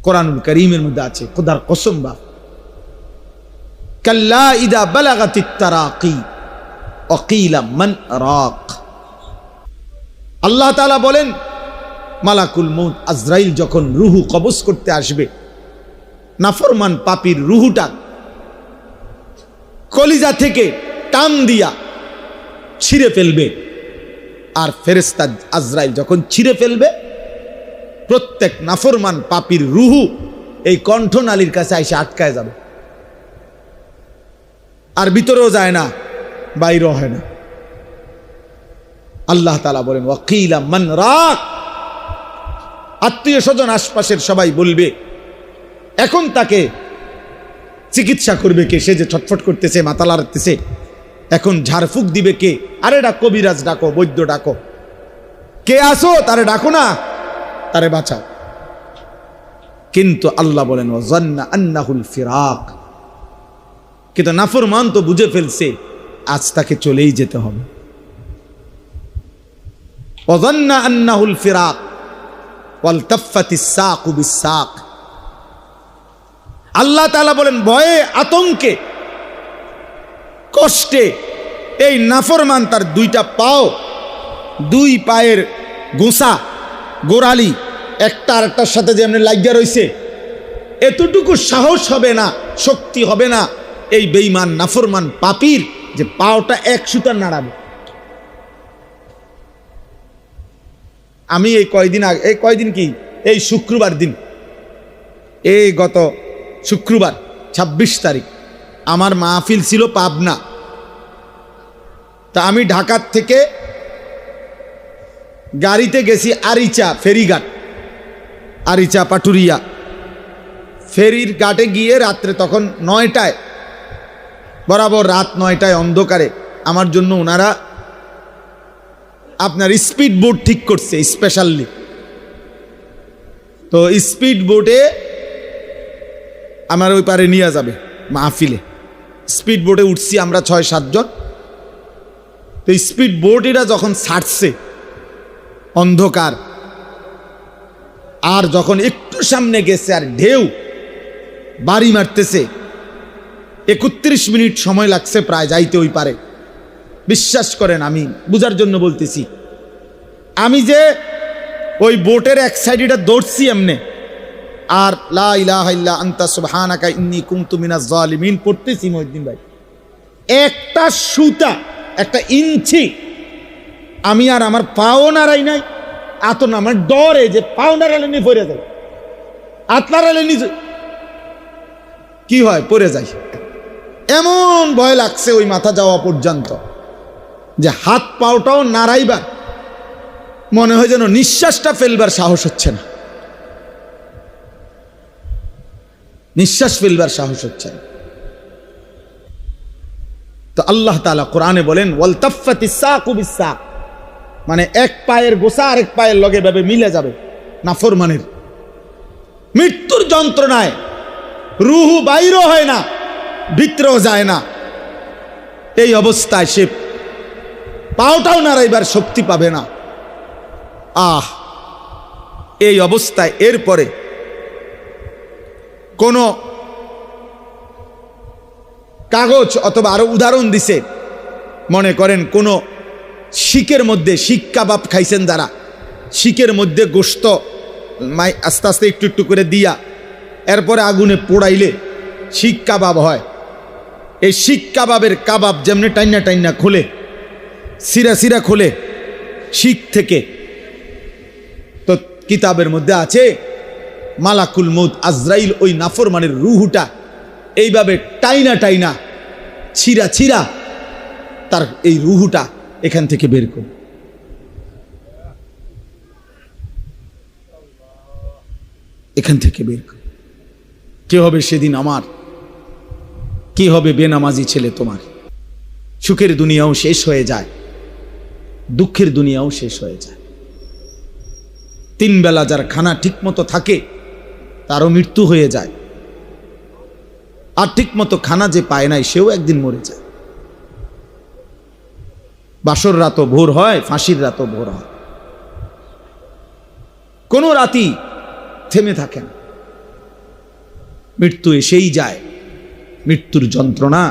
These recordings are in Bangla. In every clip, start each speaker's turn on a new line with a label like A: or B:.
A: কোরআনুল কারীমের মধ্যে আছে, খোদার কসম বা কাল্লা ইদা বালাগাতিত তারাকি ওয়াকিলা মান রাক। আল্লাহ তাআলা বলেন মালাকুল মউত আজরাইল যখন রুহু কবজ করতে আসবে, নাফরমান পাপীর রুহুটা কলিজা থেকে টান দিয়া ছিঁড়ে ফেলবে। আর ফেরেশতা আজরাইল যখন ছিঁড়ে ফেলবে, প্রত্যেক নাফরমান পাপীর রুহু এই কণ্ঠনালীর কাছে এসে আটকায় যাবে, আর ভিতরেও যায় না, বাইরেও হয় না। আল্লাহ তাআলা বলেন ওয়াকিলা মান রাক। আত্মীয় স্বজন আশপাশের সবাই বলবে, এখন তাকে চিকিৎসা করবে কে? সে যে ছটফট করতেছে, মাথা লাড়তেছে, এখন ঝাড়ফুঁক দিবে কে? আরে ডাকো, কবিরাজ ডাকো, বৈদ্য ডাকো, কে আসো, তারে ডাকো না, তারে বাঁচাও। কিন্তু আল্লাহ বলেন ওয়াজান্না আন্নাহুল ফিরাক। কিন্তু নাফরমান তো বুঝে ফেলছে আজ তাকে চলেই যেতে হবে। ওয়াজান্না আন্নাহুল ফিরাক ওয়ালতাফাতিস সাকু বিসাক। আল্লাহ তাআলা বলেন ভয়ে, আতঙ্কে, কষ্টে এই নাফরমান তার দুইটা পাও, দুই পায়ের গোসা গোড়ালি একটা আরেকটার সাথে যেমন লাগিয়া রইছে, এতটুকু সাহস হবে না, শক্তি হবে না এই বেঈমান নাফরমান পাপীর যে পাওটা এক সুতা নাড়াবে। আমি এই কয়দিন আগে, এই কয়দিন কি, এই শুক্রবার দিন, এই গত শুক্রবার 26 তারিখ আমার মাহফিল ছিল পাবনা। তা আমি ঢাকার থেকে গাড়িতে গেছি আরিচা ফেরিঘাট, আরিচা পাটুরিয়া ফেরির ঘাটে গিয়ে রাত্রে তখন 9টায়, বরাবর রাত 9টায় অন্ধকারে আমার জন্য ওনারা আপনার স্পিড বোট ঠিক করছে স্পেশালি। তো স্পিড বোটে আমার ওই পারে নিয়ে যাবে মাহফিলে। স্পিড বোটে উঠছি আমরা 6-7 জন। তো স্পিড বোট এরা যখন ছাড়ছে অন্ধকার, আর যখন একটু সামনে গেছে আর ঢেউ বাড়ি মারতেছে, 31 মিনিট সময় লাগছে প্রায় যাইতে ওই পারে। বিশ্বাস করেন, আমি বুঝার জন্য বলতেছি, আমি যে ওই বোটের এক সাইডটা দৌড়ছি এমনে, আর লা ইলাহা ইল্লা আনতা সুবহানাকা ইন্নী কুনতু মিনাজ জালিমিন পড়তেছি মহিউদ্দিন ভাই, একটা সুতা, একটা ইঞ্চি আমি আর আমার পাও নাড়াই নাই। আত না আমার ডরে যে পাও নাড়ালে নিয়ে পড়ে যায়, হাত নাড়ালে নিজে কি হয় পড়ে যায়, এমন ভয় লাগছে ওই মাথা যাওয়া পর্যন্ত যে হাত পাওটাও নাড়াইবার মনে হয় যেন নিঃশ্বাসটা ফেলবার সাহস হচ্ছে না, নিঃশ্বাস ফেলবার সাহস হচ্ছে না। তো আল্লাহ তাআলা কোরআনে বলেন ওয়ালতাফাতিস সাকু বিসাক, মানে এক পায়ের গোসা আরেক পায়ের লগে ভাবে মিলে যাবে। নাফরমানের মৃত্যুর যন্ত্রণায় রুহু বাইরও হয় না, ভিতরেও যায় না, এই অবস্থায় সে পাওটাও নাড়াইবার শক্তি পাবে না। এই অবস্থায় এরপরে কোন কাগজ অথবা আরো উদাহরণ দিছে, মনে করেন কোন শিকের মধ্যে, শিক কাবাব খাইছেন যারা, শিকের মধ্যে গোশত আস্তে আস্তে একটু একটু করে দিয়া এরপরে আগুনে পোড়াইলে শিক কাবাব হয়। এই শিক কাবাবের কাবাব যেমনি টাইনা টাইনা খোলে, সিরা সিরা খোলে শিক থেকে। তো কিতাবের মধ্যে আছে মালাকুল মউত আজরাইল ওই নাফরমানের রুহুটা এইভাবে টাইনা টাইনা ছিঁড়া ছিঁড়া তার এই রুহুটা এখান থেকে বের করে। এখান থেকে বের করে কি হবে সেদিন আমার, কি হবে বেনামাজি ছেলে তোমার। সুখের দুনিয়াও শেষ হয়ে যায়, দুঃখের দুনিয়াও শেষ হয়ে যায়। 3 বেলা যার খানা ঠিক মতো থাকে তারও মৃত্যু হয়ে যায়, আর ঠিক মতো খানা যে পায় নাই সেও একদিন মরে যায়। বাসর রাতও ভোর হয়, ফাঁসির রাতও ভোর হয়, কোনো রাতই থেমে থাকে না। মৃত্যু এসেই যায়, মৃত্যুর যন্ত্রণা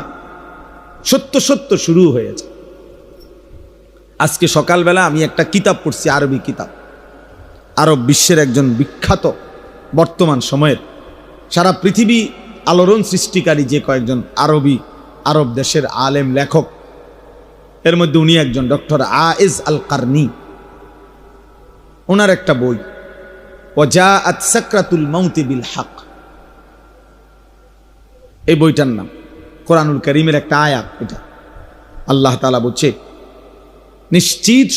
A: সত্য সত্য শুরু হয়েছে। আজকে সকালবেলা আমি একটা কিতাব পড়ছি, আরবি কিতাব। আরব বিশ্বের একজন বিখ্যাত বর্তমান সময়ের সারা পৃথিবী আলোড়ন সৃষ্টিকারী যে কয়েকজন আরব দেশের আলেম লেখক, এর মধ্যে উনি একজন, ডক্টর আয়েজ আল কারনি। ওনার একটা বই, ওয়াজাআত সাকরাতুল মাউতি বিল হক, এই বইটার নাম। কোরআনুল কারীমের একটা আয়াত এটা। আল্লাহ তাআলা বলছে, নিশ্চিত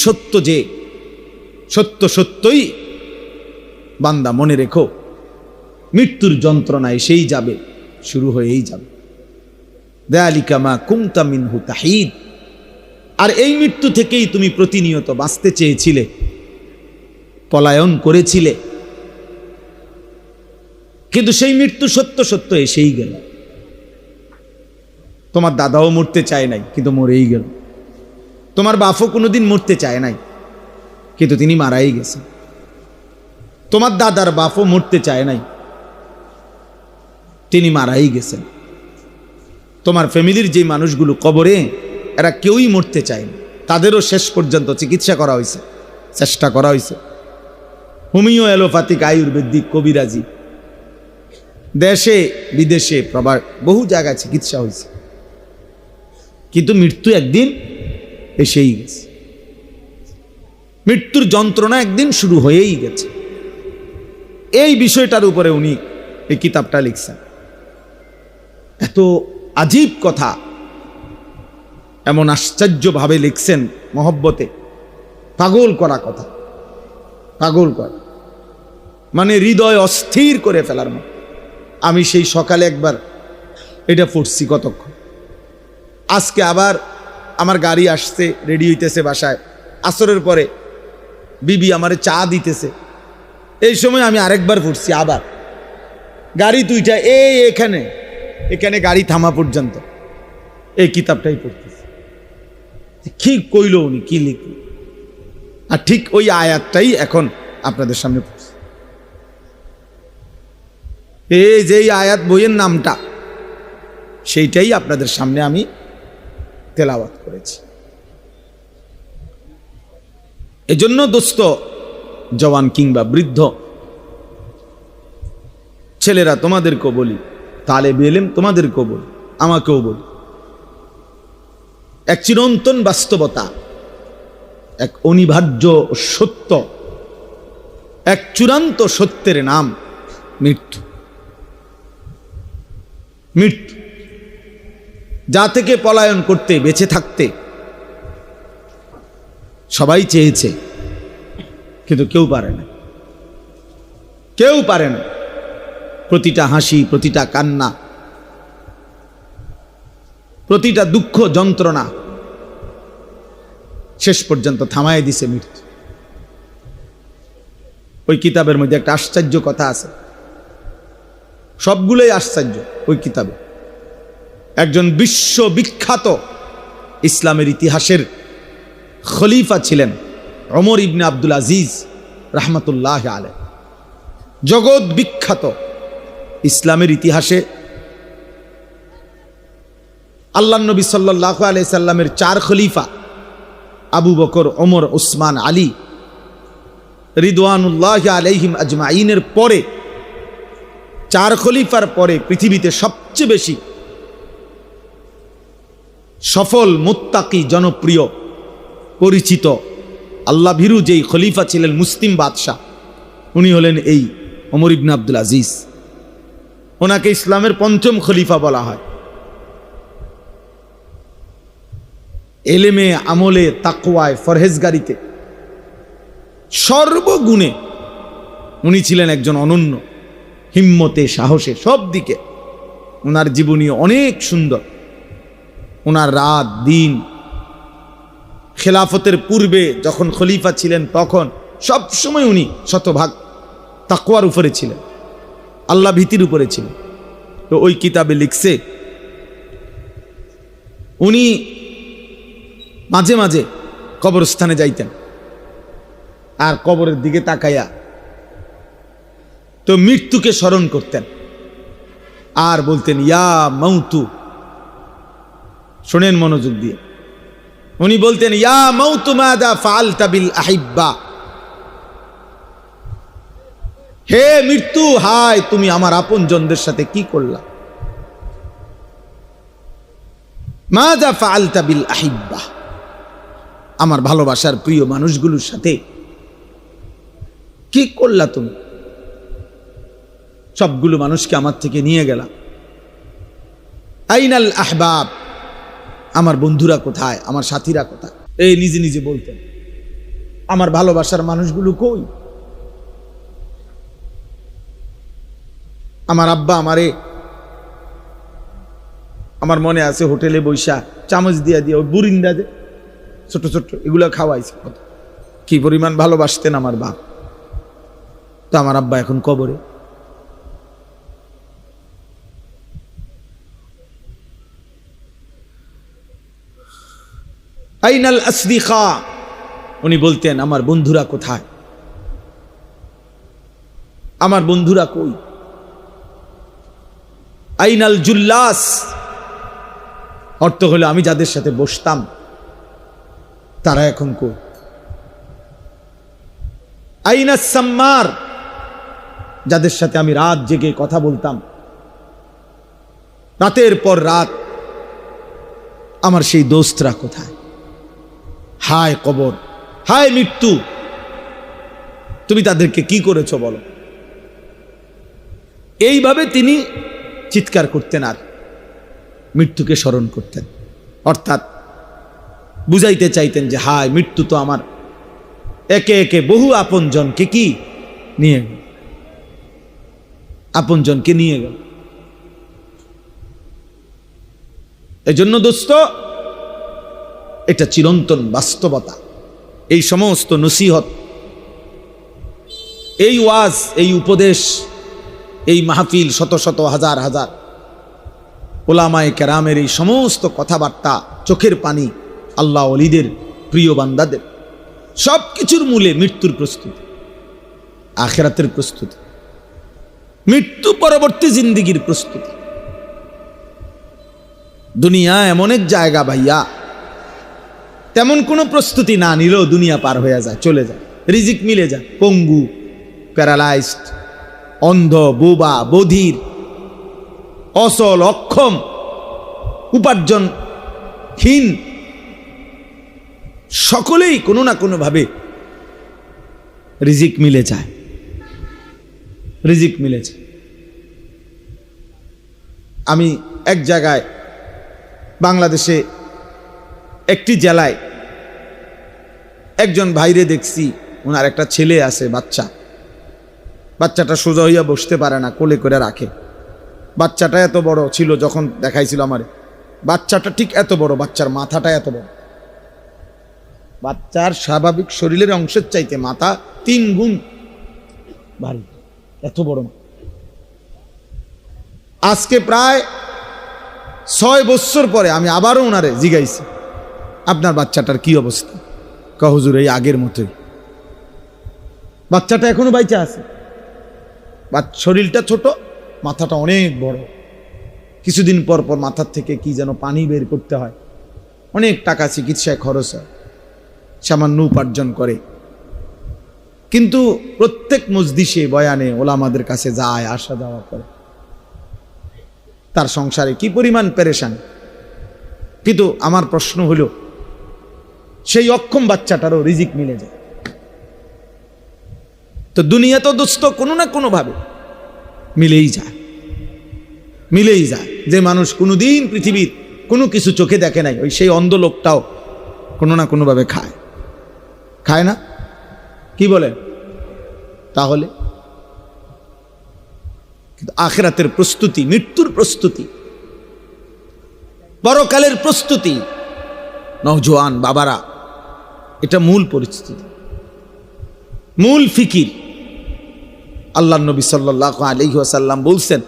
A: সত্য যে সত্য সত্যই বান্দা মনে রেখো, মৃত্যুর যন্ত্রণা এসেই যাবে, শুরু হয়েই যাবে। যালিকা মা কুনতা মিনহু তাহিদ, আর এই মৃত্যু থেকেই তুমি প্রতিনিয়ত বাঁচতে চেয়েছিলে, পলায়ন করেছিলে, কিন্তু সেই মৃত্যু সত্য সত্য এসেই গেল। তোমার দাদাও মরতে চায় নাই, কিন্তু মরেই গেল। তোমার বাপও কোনোদিন মরতে চায় নাই, কিন্তু তিনি মারাই গেছেন। তোমার দাদার বাপও মরতে চায় নাই, তিনি মারাই গেছেন। তোমার ফ্যামিলির যে মানুষগুলো কবরে, এরা কেউই মরতে চায়নি, তাদেরও শেষ পর্যন্ত চিকিৎসা করা হয়েছে, চেষ্টা করা হয়েছে। হোমিও, অ্যালোপ্যাথিক, আয়ুর্বেদিক, কবিরাজি, দেশে বিদেশে প্রবাস বহু জায়গায় চিকিৎসা হয়েছে, কিন্তু মৃত্যু একদিন এসেই গেছে। মৃত্যুর যন্ত্রণা একদিন শুরু হয়েই গেছে। এই বিষয়টার উপরে উনি এই কিতাবটা লিখছেন। এত আজীব কথা, এমন আশ্চর্যভাবে লিখছেন, মহব্বতে, পাগল করা কথা, পাগল করা মানে হৃদয় অস্থির করে ফেলার মতো। আমি সেই সকালে একবার এটা পড়ছি, কতক্ষণ। আজকে আবার আমার গাড়ি আসছে, রেডি হইতেছে বাসায়, আসরের পরে বিবি আমারে চা দিতেছে, এই সময় আমি আরেকবার পড়ছি আবার। গাড়ি দুইটা এখানে গাড়ি থামা পর্যন্ত এই কিতাবটাই পড়তেছি। কি কইল উনি, কি লিখল, আর ঠিক ওই আয়াতটাই এখন আপনাদের সামনে পড়ছি। এই যে আয়াত বইয়ের নামটা, সেইটাই আপনাদের সামনে আমি তেলাওয়াত করেছি। এজন্য দোস্ত, জওয়ান কিংবা বৃদ্ধ ছেলেরা তোমাদেরকেও বলি, তালেব ইলম তোমাদেরকেও বলি, আমাকেও বলি, এক চিরন্তন বাস্তবতা, এক অনিবার্য সত্য, এক চূড়ান্ত সত্যের নাম মৃত্যু। মৃত্যু, যা থেকে পলায়ন করতে, বেঁচে থাকতে সবাই চেয়েছে, কিন্তু কেউ পারে না, কেউ পারে না। প্রতিটা হাসি, প্রতিটা কান্না, প্রতিটা দুঃখ যন্ত্রণা শেষ পর্যন্ত থামায় দিছে মৃত্যু। ওই কিতাবের মধ্যে একটা আশ্চর্য কথা আছে, সবগুলোই আশ্চর্য। ওই কিতাবে একজন বিশ্ববিখ্যাত ইসলামের ইতিহাসের খলিফা ছিলেন ওমর ইবনে আব্দুল আজিজ রাহমাতুল্লাহ আলাইহি। জগৎ বিখ্যাত ইসলামের ইতিহাসে আল্লাহ নবী সাল্লাল্লাহু আলাইহি সাল্লামের 4 খলিফা, আবু বকর, ওমর, উসমান, আলী রিদওয়ানুল্লাহ আলাইহিম আজমাইনের পরে, 4 খলিফার পরে পৃথিবীতে সবচেয়ে বেশি সফল, মুত্তাকি, জনপ্রিয়, পরিচিত, আল্লাহ ভীরু যেই খলিফা ছিলেন, মুসলিম বাদশাহ, উনি হলেন এই ওমর ইবনে আব্দুল আজিজ। ওনাকে ইসলামের 5ম খলিফা বলা হয়। এলেমে, আমলে, তাকওয়ায়, ফরহেজগারিতে, সর্বগুণে উনি ছিলেন একজন অনন্য, হিম্মতে, সাহসে, সব দিকে ওনার জীবনী অনেক সুন্দর। ওনার রাত দিন, খেলাফতের পূর্বে যখন খলিফা ছিলেন তখন সব সময় উনি শতভাগ তাকওয়ার উপরে ছিলেন, আল্লাহ ভীতির উপরে ছিলেন। তো ওই কিতাবে লিখছে, উনি মাঝে মাঝে কবরস্থানে যাইতেন, আর কবরের দিকে তাকাইয়া তো মৃত্যুকে স্মরণ করতেন আর বলতেন ইয়া মাউতু। শোনেন মনোযোগ দিয়ে, উনি বলতেন ইয়া মাউতু মাযা ফাআলতা বিল আহিব্বা, হে মৃত্যু, হায় তুমি আমার আপনজনদের সাথে কি করলা। মাযা ফাআলতা বিল আহিব্বা, আমার ভালোবাসার প্রিয় মানুষগুলোর সাথে কি করলা তুমি। সবগুলো মানুষকে আমার থেকে নিয়ে গেলা। আইনাল আহবাব, আমার বন্ধুরা কোথায়, আমার সাথীরা কোথায়। এই নিজে নিজে বলতেন আমার ভালোবাসার মানুষগুলো কই। আমার আব্বা আমারে, আমার মনে আছে হোটেলে বৈশা চামচ দিয়া দিয়া ওই বুরিন্দা যে ছোট ছোট এগুলো খাওয়াইছে, কি পরিমাণ ভালোবাসতেন আমার বাপ। তো আমার আব্বা এখন কবরে। আইনাল আসদিকা, উনি বলতেন আমার বন্ধুরা কোথায়, আমার বন্ধুরা কই। আইনাল জুল্লাস, অর্থ হলো আমি যাদের সাথে বসতাম তারা এখন কই। আইনাস সাম্মার, যাদের সাথে আমি রাত জেগে কথা বলতাম, রাতের পর রাত, আমার সেই দোস্তরা কোথায়। হায় কবর, হায় মৃত্যু, তুমি তাদেরকে কি করেছো বলো। এইভাবে তিনি চিৎকার করতেন আর মৃত্যুকে স্মরণ করতেন। অর্থাৎ বুঝাইতে চাইতেন যে হায় মৃত্যু তো আমার একে একে বহু আপনজনকে কি নিয়ে গেল, আপনজনকে নিয়ে গেল। এজন্য দোস্ত, এটা চিরন্তন বাস্তবতা। এই সমস্ত নসিহত, এই ওয়াজ, এই উপদেশ, এই মাহফিল, শত শত হাজার হাজার ওলামায়ে কেরামের এই সমস্ত কথাবার্তা, চোখের পানি, আল্লাহ ওলিদের প্রিয় বান্দাদের, সব কিছুর মূলে মৃত্যুর প্রস্তুতি, আখিরাতের প্রস্তুতি, মৃত্যু পরবর্তী জিন্দেগির প্রস্তুতি। দুনিয়া এমন এক জায়গা ভাইয়া, তেমন কোনো প্রস্তুতি না নিলেও দুনিয়া পার হয়ে যায়, চলে যায়, রিজিক মিলে যায়। পঙ্গু, প্যারালাইজড, অন্ধ, বোবা, বধির, অচল, অক্ষম, উপার্জনহীন, সকলেই কোনো না কোনো ভাবে রিজিক মিলে যায়, রিজিক মিলে যায়। আমি এক জায়গায় বাংলাদেশে একটি জেলায় একজন ভাইরে দেখছি, ওনার একটা ছেলে আছে, বাচ্চাটা সোজা হইয়া বসতে পারে না, কোলে করে রাখে। বাচ্চাটা এত বড় ছিল, যখন দেখাইছিল আমার, বাচ্চাটা ঠিক এত বড়, বাচ্চার মাথাটা এত বড়, বাচ্চার স্বাভাবিক শরীরের অংশের চাইতে মাথা 3 গুণ ভারী, এত বড়। আজকে প্রায় 6 বছর পরে আমি আবারও ওনারে জিগাইছি আপনার বাচ্চাটার কি অবস্থা। হুজুর এই আগের মতোই, বাচ্চাটা এখনো বাইচা আছে, শরীরটা ছোট, মাথাটা অনেক বড়। কিছুদিন পর পর মাথার থেকে কি যেন পানি বের করতে হয়, অনেক টাকা চিকিৎসায় খরচ হয়, সামান্য উপার্জন করে। কিন্তু প্রত্যেক মজলিসে বয়ানে ওলামাদের কাছে যায়, আসা যাওয়া করে, তার সংসারে কি পরিমাণ পেরেশান। কিন্তু আমার প্রশ্ন হলো, সেই অক্ষম বাচ্চাটারও রিজিক মিলে যায়। তো দুনিয়া তো দোস্ত কোনো না কোনো ভাবে মিলেই যায়, মিলেই যায়। যে মানুষ কোনোদিন পৃথিবীর কোনো কিছু চোখে দেখে নাই, ওই সেই অন্ধ লোকটাও কোনো না কোনো ভাবে খায়, খায় না? কি বলে? তাহলে কিন্তু আখিরাতের প্রস্তুতি, মৃত্যুর প্রস্তুতি, পরকালের প্রস্তুতি, নওজোয়ান বাবারা, এটা মূল পরিস্থিতি, মূল ফিকির। আল্লাহ নবী সাল্লাল্লাহু আলাইহি ওয়াসাল্লাম বলছেন,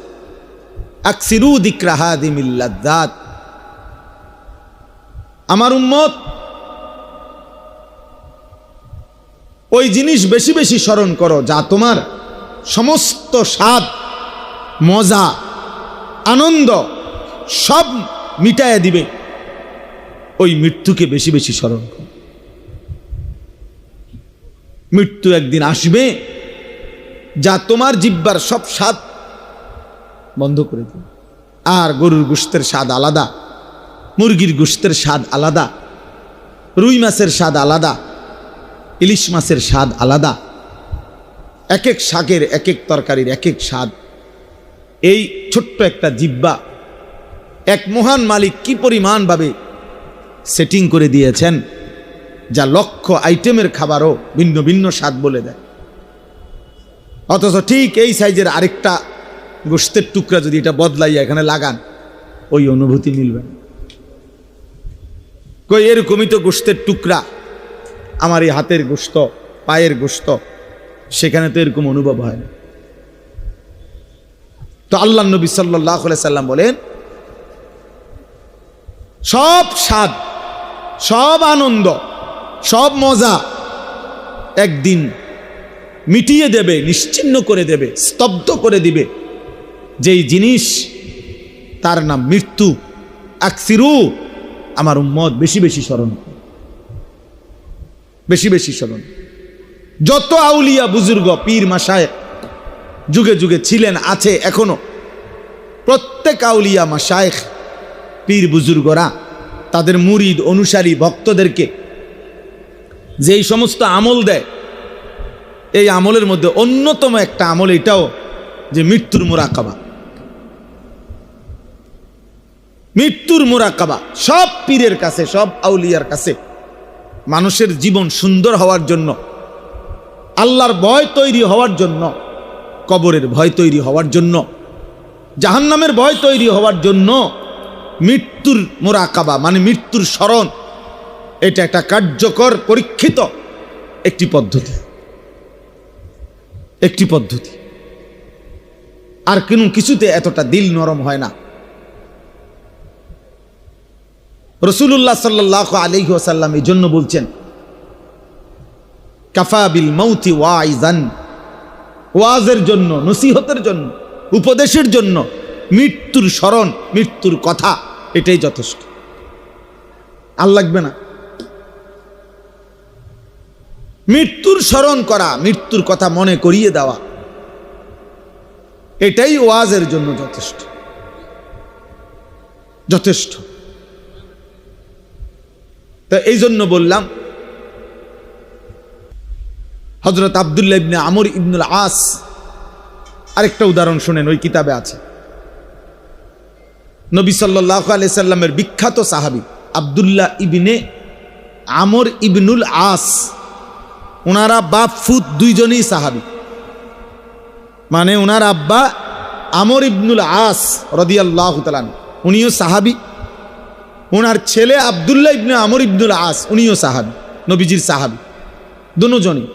A: আকসিরু যিকরা হাদিমিল লাযযাত, আমার উম্মত ওই জিনিস বেশি বেশি স্মরণ করো যা তোমার সমস্ত স্বাদ, মজা, আনন্দ সব মিটায়া দিবে। ওই মৃত্যুকে বেশি বেশি স্মরণ করো। মৃত্যু একদিন আসবে যা তোমার জিহ্বার সব স্বাদ বন্ধ করে দিবে। আর গরুর গোশতের স্বাদ আলাদা, মুরগির গোশতের স্বাদ আলাদা, রুই মাছের স্বাদ আলাদা, ইলিশ মাছের স্বাদ আলাদা, এক এক শাকের এক এক তরকারির এক এক স্বাদ। এই ছোট্ট একটা জিহ্বা এক মহান মালিক কি পরিমাণভাবে সেটিং করে দিয়েছেন, যা লক্ষ আইটেমের খাবারও ভিন্ন ভিন্ন স্বাদ বলে দেয়। অথচ ঠিক এই সাইজের আরেকটা গোশতের টুকরা যদি এটা বদলাইয়া এখানে লাগান, ওই অনুভূতি মিলবে না। কই এরকমই তো গোশতের টুকরা, আমার এই হাতের গোশত, পায়ের গোশত, সেখানে তো এরকম অনুভব হয় না। তো আল্লাহ নবী সাল্লাল্লাহু আলাইহি সাল্লাম বলেন, সব স্বাদ, সব আনন্দ, সব মজা একদিন মিটিয়ে দেবে, নিশ্চিহ্ন করে দেবে, স্তব্ধ করে দিবে যেই জিনিস, তার নাম মৃত্যু। আকসিরু, আমার উম্মত বেশি বেশি স্মরণ, বেশি বেশি স্মরণ। যত আউলিয়া বুজুর্গ পীর মাশায়েখ যুগে যুগে ছিলেন, আছে এখনো, প্রত্যেক আউলিয়া মাশায়েখ পীর বুজুর্গরা তাদের মুরিদ অনুসারী ভক্তদেরকে যেই সমস্ত আমল দেয়, এই আমলের মধ্যে অন্যতম একটা আমল এটাও যে মৃত্যুর মুরাকাবা। মৃত্যুর মুরাকাবা সব পীরের কাছে, সব আউলিয়ার কাছে মানুষের জীবন সুন্দর হওয়ার জন্য, আল্লাহর ভয় তৈরি হওয়ার জন্য, কবরের ভয় তৈরি হওয়ার জন্য, জাহান্নামের ভয় তৈরি হওয়ার জন্য মৃত্যুর মুরাকাবা মানে মৃত্যুর স্মরণ, এটা একটা কার্যকর পরীক্ষিত একটি পদ্ধতি, একটি পদ্ধতি। আর কোনো কিছুতে এতটা দিল নরম হয় না। রাসূলুল্লাহ সাল্লাল্লাহু আলাইহি ওয়াসাল্লাম এই জন্য বলছেন, কাফা বিল মাউতি ওয়াইজান, ওয়াজের জন্য, নসিহতের জন্য, উপদেশের জন্য মৃত্যুর স্মরণ, মৃত্যুর কথা, এটাই যথেষ্ট। আর লাগবে না। মৃত্যুর স্মরণ করা, মৃত্যুর কথা মনে করিয়ে দেওয়া, এটাই ওয়াজের জন্য যথেষ্ট, যথেষ্ট। তো এই জন্য বললাম, হযরত আব্দুল্লাহ ইবনে আমর ইবনুল আস, আরেকটা উদাহরণ শুনেন, ওই কিতাবে আছে। নবী সাল্লাল্লাহু আলাইহি সাল্লামের বিখ্যাত সাহাবী আব্দুল্লাহ ইবনে আমর ইবনুল আস, ওনারা বাপ ফুত দুইজনই সাহাবী। মানে ওনার আব্বা আমর ইবনুল আস রাদিয়াল্লাহু তাআলা উনিও সাহাবী, ওনার ছেলে আব্দুল্লাহ ইবনে আমর ইবনুল আস উনিও সাহাবী, নবীজির সাহাবী দুজনই।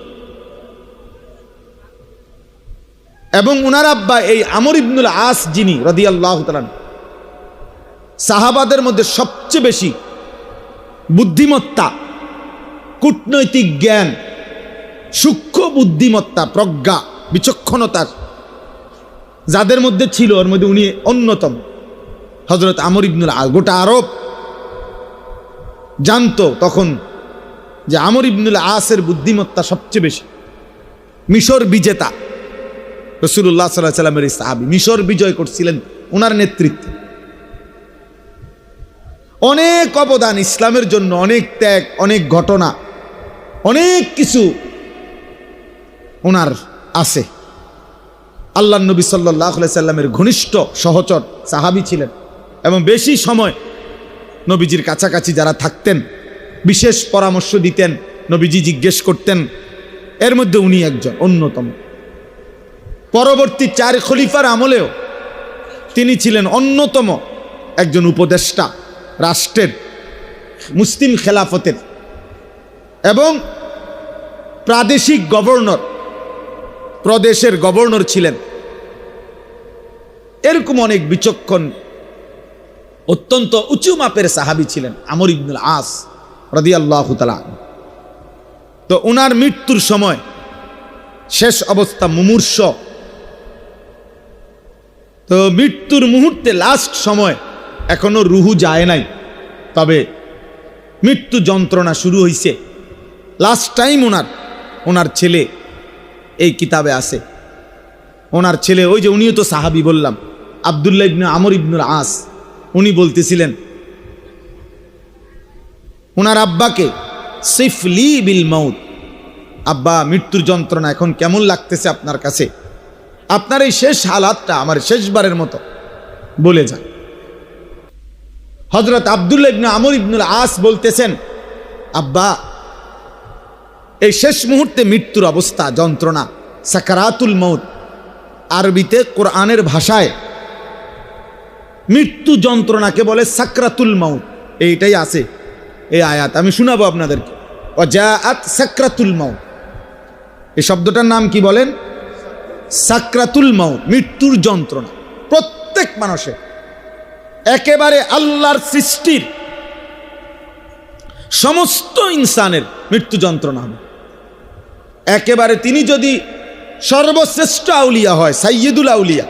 A: এবং ওনার আব্বা এই আমর ইবনুল আস যিনি রাদিয়াল্লাহু তাআলা, সাহাবাদের মধ্যে সবচেয়ে বেশি বুদ্ধিমত্তা, কূটনৈতিক জ্ঞান, সূক্ষ্ম বুদ্ধিমত্তা, প্রজ্ঞা, বিচক্ষণতার যাদের মধ্যে ছিল, ওর মধ্যে উনি অন্যতম। হযরত আমর ইবনুল আস, গোটা আরব জানতো তখন যে আমর ইবনুল আসের বুদ্ধিমত্তা সবচেয়ে বেশি। মিশর বিজেতা রাসূলুল্লাহ সাল্লাল্লাহু আলাইহি সাল্লামের সাহাবী, মিশর বিজয় করছিলেন ওনার নেতৃত্বে। অনেক অবদান ইসলামের জন্য, অনেক ত্যাগ, অনেক ঘটনা, অনেক কিছু ওনার আছে। আল্লাহর নবী সাল্লাল্লাহু আলাইহি সাল্লামের ঘনিষ্ঠ সহচর সাহাবী ছিলেন এবং বেশি সময় নবীজির কাছাকাছি যারা থাকতেন, বিশেষ পরামর্শ দিতেন, নবীজি জিজ্ঞেস করতেন, এর মধ্যে উনি একজন অন্যতম। পরবর্তী 4 খলিফার আমলেও তিনি ছিলেন অন্যতম একজন উপদেষ্টা, রাষ্ট্রের, মুসলিম খেলাফতের এবং প্রাদেশিক গভর্নর, প্রদেশের গভর্নর ছিলেন। এরকম অনেক বিচক্ষণ, অত্যন্ত উঁচু মাপের সাহাবী ছিলেন আমর ইবনুল আস রাদিয়াল্লাহু তাআলা। তো ওনার মৃত্যুর সময় শেষ অবস্থা, মুমূর্ষ, তো মৃত্যুর মুহূর্তে লাস্ট সময় এখনো রুহু যায় নাই, তবে মৃত্যু যন্ত্রণা শুরু হয়েছে। লাস্ট টাইম ওনার ছেলে এই কিতাবে আছে, ওনার ছেলে ওই যে উনিও তো সাহাবী বললাম, আব্দুল্লাহ ইবনে আমর ইবনুল আস, উনি বলতেছিলেন ওনার আব্বাকে, সিফলি বিল মাউত, আব্বা মৃত্যুর যন্ত্রণা এখন কেমন লাগতেছে আপনার কাছে, আপনার এই শেষ হালাতটা আমার শেষবারের মতো বলে যান। হযরত আব্দুল্লাহ ইবনে আমর ইবনুল আস বলতেছেন, আব্বা এই শেষ মুহূর্তে মৃত্যুর অবস্থা, যন্ত্রণা, সাকারাতুল মউত, আরবিতে কোরআনের ভাষায় মৃত্যু যন্ত্রণাকে বলে সাকরাতুল মউত। এইটাই আছে এই আয়াত, আমি শোনাবো আপনাদেরকে। ওয়াজাআত সাকরাতুল মউত, এই শব্দটার নাম কি বলেন? সাকরাতুল মউত, মৃত্যুর যন্ত্রণা। প্রত্যেক মানুষের, একেবারে আল্লাহর সৃষ্টির সমস্ত ইনসানের মৃত্যু যন্ত্রণা হবে। একেবারে তিনি যদি সর্বশ্রেষ্ঠ আউলিয়া হয়, সাইয়্যিদুল আউলিয়া,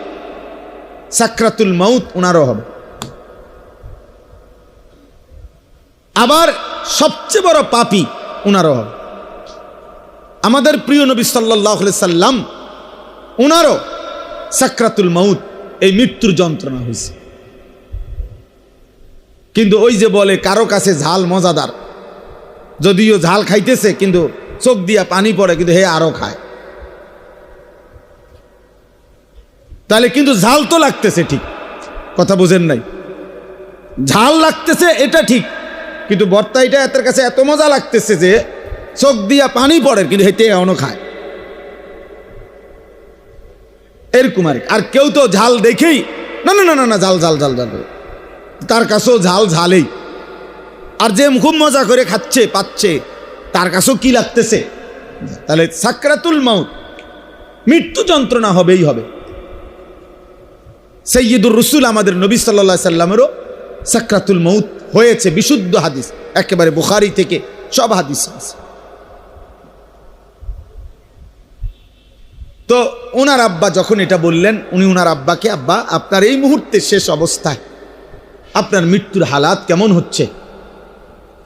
A: সাকরাতুল মউত উনারও হবে। আবার সবচেয়ে বড় পাপী উনারও হবে। আমাদের প্রিয় নবী সাল্লাল্লাহু আলাইহি সাল্লাম উনারও সাকরাতুল মউত, এই মৃত্যুর যন্ত্রণা হয়েছে। কিন্তু ওই যে বলে কারো কাছে ঝাল মজাদার, যদিও ঝাল খাইতেছে কিন্তু চোখ দিয়া পানি পড়ে, কিন্তু হে আরো খায়। তাহলে কিন্তু ঝাল তো লাগতেছে, ঠিক কথা বুঝেন নাই? ঝাল লাগতেছে এটা ঠিক, কিন্তু ভর্তা এটা এর কাছে এত মজা লাগতেছে যে চোখ দিয়া পানি পড়ে, কিন্তু হেঁটে এখনো খায়। এরকম আর কেউ তো ঝাল দেখেই না না না না না ঝাল ঝাল ঝাল ঝাল, তার কাছেও ঝাল ঝালেই। আর যে খুব মজা করে খাচ্ছে পাচ্ছে, তার কাছেও কি লাগতেছে। তাহলে সাকরাতুল মউত, মৃত্যু যন্ত্রণা হবেই হবে। সাইয়্যিদুর রাসূল আমাদের নবী সাল্লাল্লাহু আলাইহি সাল্লামেরও সাকরাতুল মউত হয়েছে, বিশুদ্ধ হাদিস, একেবারে বুখারী থেকে সব হাদিস আছে। তো ওনার আব্বা যখন এটা বললেন, উনি ওনার আব্বাকে, আব্বা আপনার এই মুহূর্তে শেষ অবস্থায় আপনার মৃত্যুর হালাত কেমন হচ্ছে,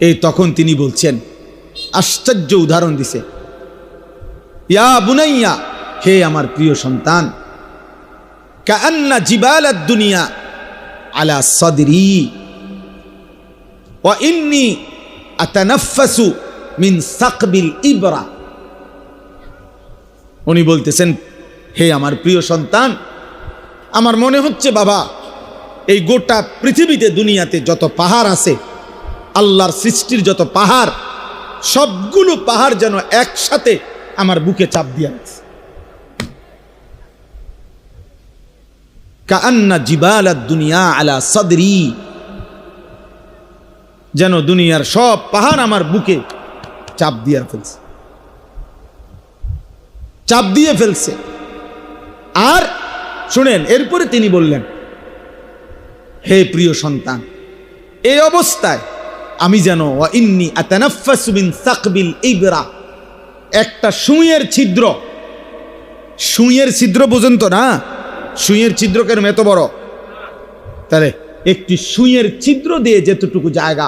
A: এই তখন তিনি বলছেন, আশ্চর্য উদাহরণ দিছে, ইয়া বুনাইয়া, হে আমার প্রিয় সন্তান, কাআন্না জিবালাদ দুনিয়া আলা সাদরি ওয়া ইন্নী আতানাফাসু মিন সাকবিল ইবরা। উনি বলতেছেন, হে আমার প্রিয় সন্তান, আমার মনে হচ্ছে বাবা, এই গোটা পৃথিবীতে দুনিয়াতে যত পাহাড় আছে, আল্লাহর সৃষ্টির যত পাহাড়, সবগুলো পাহাড় যেন একসাথে আমার বুকে চাপ দিয়ে আছে। কাআন্না জিবালাদ দুনিয়া আলা সাদরি, যেন দুনিয়ার সব পাহাড় আমার বুকে চাপ দিয়ে ফেলছে, চাপ দিয়ে ফেলছে। আর শুনেন, এরপরে তিনি বললেন, হে প্রিয় সন্তান, এই অবস্থায় আমি যেন ওয়া ইন্নী আতানাফাসু মিন সাকবিল ইবরা, একটা সুইয়ের ছিদ্র, সুইয়ের ছিদ্র পর্যন্ত না, সুইয়ের ছিদ্র কেন এত বড়, তাহলে একটি সুইয়ের ছিদ্র দিয়ে যেতটুকু জায়গা,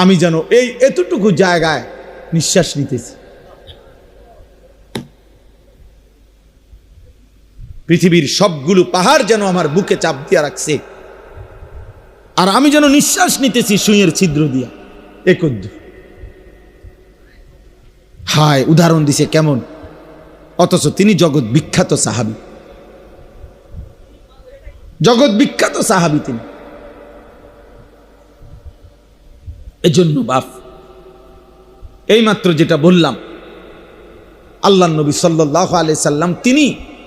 A: আমি যেন এই এতটুকু জায়গায় নিঃশ্বাস নিতেছি। পৃথিবীর সবগুলো পাহাড় যেন আমার বুকে চাপ দিয়ে রাখছে, আর আমি যেন নিঃশ্বাস নিতেছি সুইয়ের ছিদ্র দিয়া। হায়, উদাহরণ দিছে কেমন, অথচ তিনি জগৎ বিখ্যাত সাহাবী, জগৎ বিখ্যাত সাহাবী তিনি। এজন্য বাপ, এইমাত্র যেটা বললাম, আল্লাহর নবী সাল্লাল্লাহু আলাইহি সাল্লাম, তিনি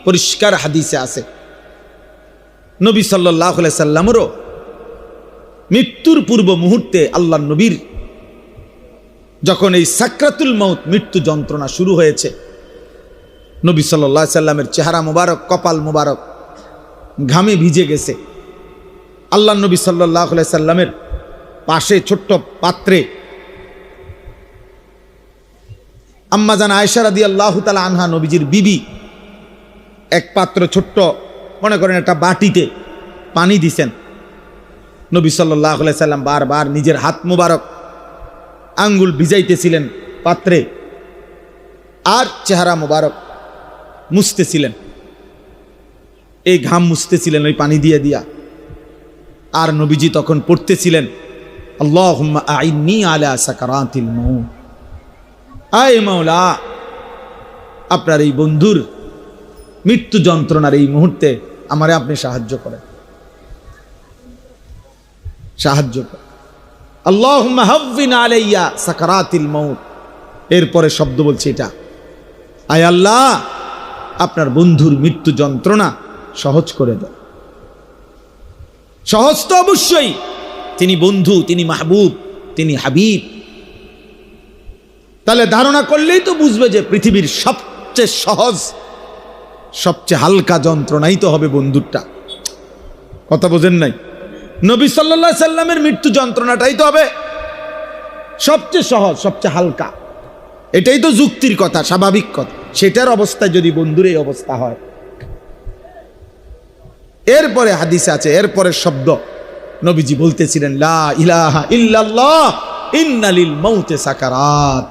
A: পরিষ্কার হাদিসে আছে, নবী সাল্লাল্লাহু আলাইহি সাল্লামেরও মৃত্যুর পূর্ব মুহূর্তে আল্লাহর নবীর যখন এই সাকরাতুল মউত, মৃত্যু যন্ত্রণা শুরু হয়েছে, নবী সাল্লাল্লাহু আলাইহি সাল্লামের চেহারা মোবারক, কপাল মোবারক ঘামে ভিজে গেছে। আল্লাহর নবী সাল্লাল্লাহু আলাইহি সাল্লামের পাশে ছোট্ট পাত্রে আম্মা জান আয়েশা রাদিয়াল্লাহু তাআলা আনহা, নবীজির বিবি, এক পাত্র ছোট্ট মনে করেন একটা বাটিতে পানি দিছেন, নবী সাল্লাল্লাহু আলাইহি সাল্লাম বারবার নিজের হাত মুবারক আঙ্গুল ভিজাইতেছিলেন পাত্রে, আর চেহারা মুবারক মুছতেছিলেন, এই ঘাম মুছতেছিলেন ওই পানি দিয়ে দিয়া। আর নবীজি তখন পড়তেছিলেন, আল্লাহুম্মা আইন্নি আলা সাকারাতিল মাউত, আয় মাওলা, আপনার এই বন্ধুর মৃত্যু যন্ত্রণার এই মুহূর্তে আমারে আপনি সাহায্য করেন, সাহায্য করেন। আল্লাহুম্মা হাవ్বিন আলাইয়া সাকারাতিল মাউত, এরপরে শব্দ বলছে এটা, আয় আল্লাহ, আপনার বন্ধুর মৃত্যু যন্ত্রণা সহজ করে দেন। সহজ তো অবশ্যই, তিনি বন্ধু, তিনি মাহবুব, তিনি হাবিব। তাহলে ধারণা করলেই তো বুঝবে যে পৃথিবীর সবচেয়ে সহজ, সবচেয়ে হালকা যন্ত্রণাই তো হবে বন্ধুরটা। কথা বোঝেন নাই? নবী সাল্লাল্লাহু আলাইহি সাল্লামের মৃত্যু যন্ত্রণাটাই তো হবে সবচেয়ে সহজ, সবচেয়ে হালকা। এটাই তো যুক্তির কথা, স্বাভাবিক কথা। সেটার অবস্থায় যদি বন্ধুর এই অবস্থা হয়, এরপরে হাদিসে আছে, এরপরে শব্দ নবীজি বলতেছিলেন, লা ইলাহা ইল্লাল্লাহ ইন্না লিল মাউতি সাকারাত,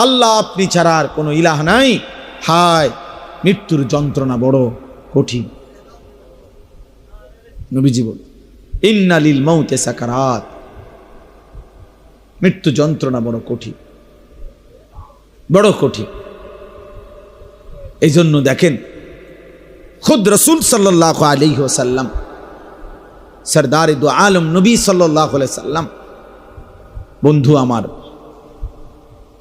A: আল্লাহ আপনি ছাড়া আর কোনো ইলাহ নাই, হায় মৃত্যুর যন্ত্রণা বড় কঠিন। নবীজি বল, ইন্না লিল মাউতি সাকারাত, মৃত্যু যন্ত্রণা বড় কঠিন, বড় কঠিন। এই জন্য দেখেন, খুদ রসুল সাল্লাল্লাহু আলাইহি ওয়াসাল্লাম, সরদারে দু আলম নবী সাল্লাল্লাহু আলাইহি সাল্লাম, বন্ধু আমার,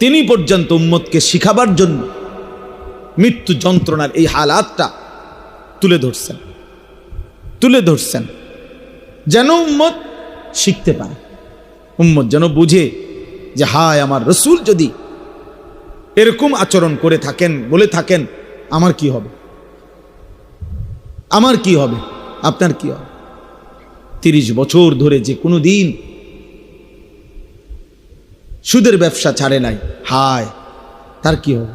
A: তিনি পর্যন্ত উম্মতকে শিখাবার জন্য মৃত্যু যন্ত্রণার এই হালাতটা তুলে ধরছেন, যেন উম্মত শিখতে পারে, উম্মত যেন বুঝে যে হায় আমার রসুল যদি এরকম আচরণ করে থাকেন, বলে থাকেন, আমার কি হবে, আমার কি হবে, আপনার কি হবে। 30 বছর ধরে যে কোনো দিন সুদের ব্যবসা ছাড়ে নাই, হায় তার কি হবে।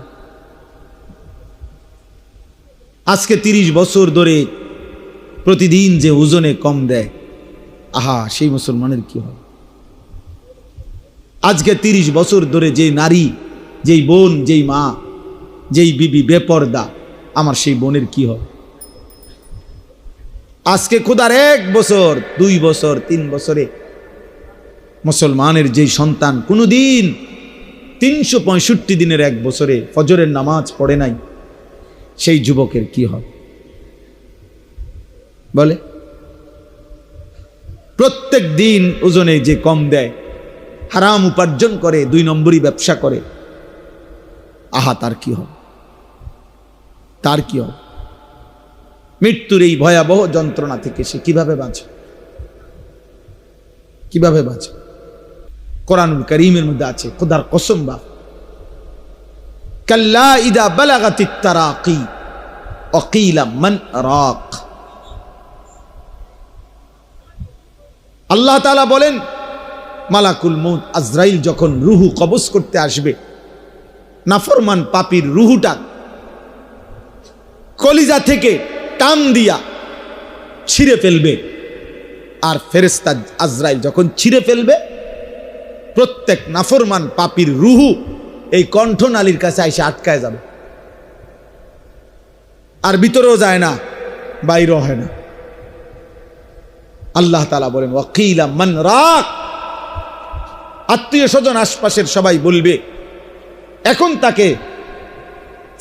A: আজকে 30 বছর ধরে প্রতিদিন যে ওজনে কম দেয়, আহা সেই মুসলমানের কি হবে। আজকে 30 বছর ধরে যে নারী, যেই বোন, যেই মা, যেই বিবি বেপর্দা, আমার সেই বোনের কি হবে। আজকে খোদার 1 বছর, 2 বছর, 3 বছরে মুসলমানের যেই সন্তান কোনোদিন 365 দিনের 1 বছরে ফজরের নামাজ পড়ে নাই, সেই যুবকের কি হবে বলে। প্রত্যেক দিন ওজনে যে কম দেয়, হারাম উপার্জন করে, 2 নম্বরই ব্যবসা করে, আহা তার কি হবে, তার কি হবে। মৃত্যুর এই ভয়াবহ যন্ত্রণা থেকে সে কিভাবে বাঁচে, কিভাবে বাঁচে। কোরআনুল কারীমের মধ্যে আছে, খোদার কসম বা, কাল্লা ইদা বালাগাতিত তারাকি ওয়াকিলা মান রাক। আল্লাহ তাআলা বলেন, মালাকুল মউত আজরাইল যখন রুহু কবজ করতে আসবে, নাফরমান পাপীর রুহুটা কলিজা থেকে টান দিয়া ছিঁড়ে ফেলবে, আর ফেরেশতা আজরাইল যখন ছিঁড়ে ফেলবে, প্রত্যেক নাফরমান পাপীর রুহু এই কণ্ঠনালীর কাছে এসে আটকায় যাবে, আর ভিতরেও যায় না, বাইরেও হয় না। আল্লাহ তাআলা বলেন, ওয়াকিলা মান রাক। আত্মীয় স্বজন আশপাশের সবাই বলবে, এখন তাকে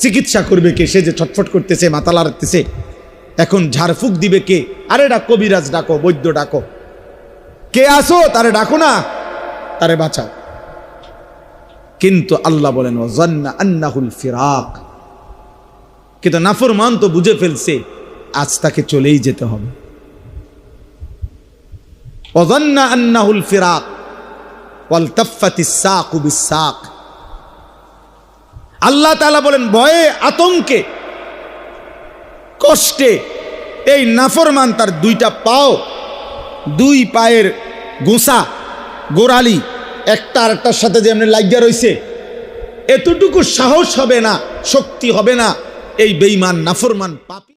A: চিকিৎসা করবে কে, সে যে ছটফট করতেছে, মাথা লাড়তেছে, এখন ঝাড়ফুঁক দিবে কে, আরে ডাকো কবিরাজ, ডাকো বৈদ্য, ডাকো, কে আসো, তারে ডাকো না, তারে বাঁচাও। কিন্তু আল্লাহ বলেন, ওয়াজান্না আন্নাহুল ফিরাক। কিন্তু নাফরমান তো বুঝে ফেলছে আজ তাকে চলেই যেতে হবে। ওয়াজান্না আন্নাহুল ফিরাক ওয়ালতাফাতিস সাকু বিস-সাক। আল্লাহ তাআলা বলেন, ভয়ে, আতঙ্কে, কষ্টে এই নাফরমান তার 2টা পাও, 2 পায়ের গোসা, গোড়ালি একটা আরেকটার সাথে যেমন লাগিয়া রইছে, এতটুকু সাহস হবে না, শক্তি হবে না এই বেঈমান নাফরমান পাপী